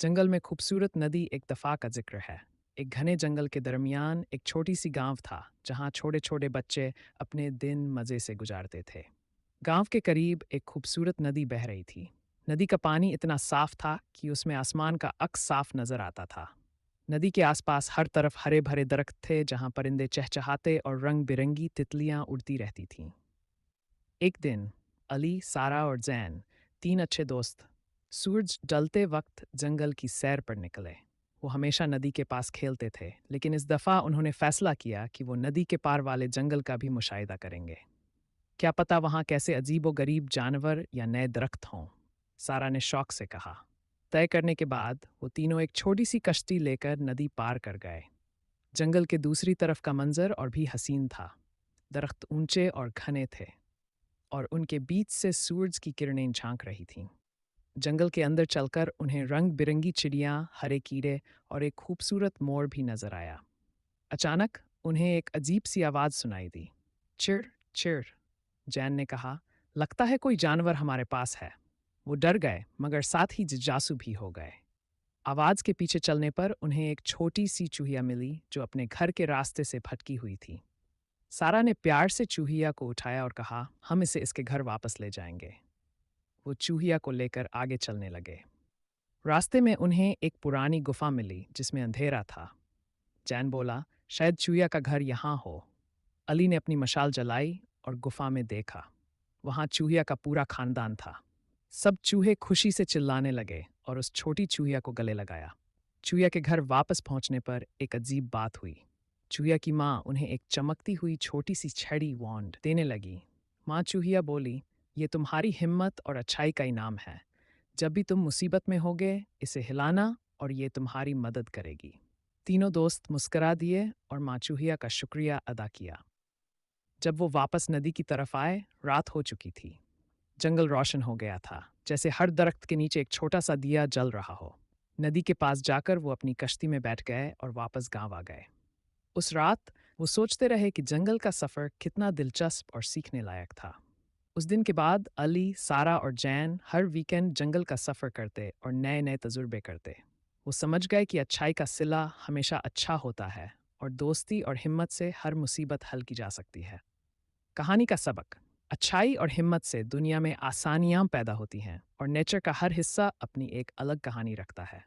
जंगल में खूबसूरत नदी एक दफ़ा का जिक्र है। एक घने जंगल के दरमियान एक छोटी सी गांव था जहां छोटे छोटे बच्चे अपने दिन मज़े से गुजारते थे। गांव के करीब एक खूबसूरत नदी बह रही थी। नदी का पानी इतना साफ था कि उसमें आसमान का अक्स साफ नजर आता था। नदी के आसपास हर तरफ हरे भरे दरख्त थे जहां परिंदे चहचहाते और रंग बिरंगी तितलियां उड़ती रहती थीं। एक दिन अली, सारा और जैन, तीन अच्छे दोस्त, सूरज ढलते वक्त जंगल की सैर पर निकले। वो हमेशा नदी के पास खेलते थे, लेकिन इस दफ़ा उन्होंने फैसला किया कि वो नदी के पार वाले जंगल का भी मुशाहिदा करेंगे। क्या पता वहाँ कैसे अजीबो गरीब जानवर या नए दरख्त हों, सारा ने शौक से कहा। तय करने के बाद वो तीनों एक छोटी सी कश्ती लेकर नदी पार कर गए। जंगल के दूसरी तरफ का मंजर और भी हसीन था। दरख्त ऊंचे और घने थे और उनके बीच से सूरज की किरणें झांक रही थीं। जंगल के अंदर चलकर उन्हें रंग बिरंगी चिड़ियाँ, हरे कीड़े और एक खूबसूरत मोर भी नजर आया। अचानक उन्हें एक अजीब सी आवाज़ सुनाई दी। चिड़ चिड़, जैन ने कहा। लगता है कोई जानवर हमारे पास है। वो डर गए मगर साथ ही जिज्ञासु भी हो गए। आवाज़ के पीछे चलने पर उन्हें एक छोटी सी चूहिया मिली जो अपने घर के रास्ते से भटकी हुई थी। सारा ने प्यार से चूहिया को उठाया और कहा, हम इसे इसके घर वापस ले जाएंगे। वो चूहिया को लेकर आगे चलने लगे। रास्ते में उन्हें एक पुरानी गुफा मिली जिसमें अंधेरा था। जैन बोला, शायद चूहिया का घर यहाँ हो। अली ने अपनी मशाल जलाई और गुफा में देखा। वहाँ चूहिया का पूरा खानदान था। सब चूहे खुशी से चिल्लाने लगे और उस छोटी चूहिया को गले लगाया। चूहिया के घर वापस पहुंचने पर एक अजीब बात हुई। चूहिया की माँ उन्हें एक चमकती हुई छोटी सी छड़ी वॉन्ड देने लगी। माँ चूहिया बोली, ये तुम्हारी हिम्मत और अच्छाई का इनाम है। जब भी तुम मुसीबत में होगे इसे हिलाना और ये तुम्हारी मदद करेगी। तीनों दोस्त मुस्करा दिए और माँ चूहिया का शुक्रिया अदा किया। जब वो वापस नदी की तरफ आए, रात हो चुकी थी। जंगल रोशन हो गया था, जैसे हर दरख्त के नीचे एक छोटा सा दिया जल रहा हो। नदी के पास जाकर वो अपनी कश्ती में बैठ गए और वापस गांव आ गए। उस रात वो सोचते रहे कि जंगल का सफ़र कितना दिलचस्प और सीखने लायक था। उस दिन के बाद अली, सारा और जैन हर वीकेंड जंगल का सफ़र करते और नए नए तजुर्बे करते। वो समझ गए कि अच्छाई का सिला हमेशा अच्छा होता है और दोस्ती और हिम्मत से हर मुसीबत हल की जा सकती है। कहानी का सबक: अच्छाई और हिम्मत से दुनिया में आसानियां पैदा होती हैं और नेचर का हर हिस्सा अपनी एक अलग कहानी रखता है।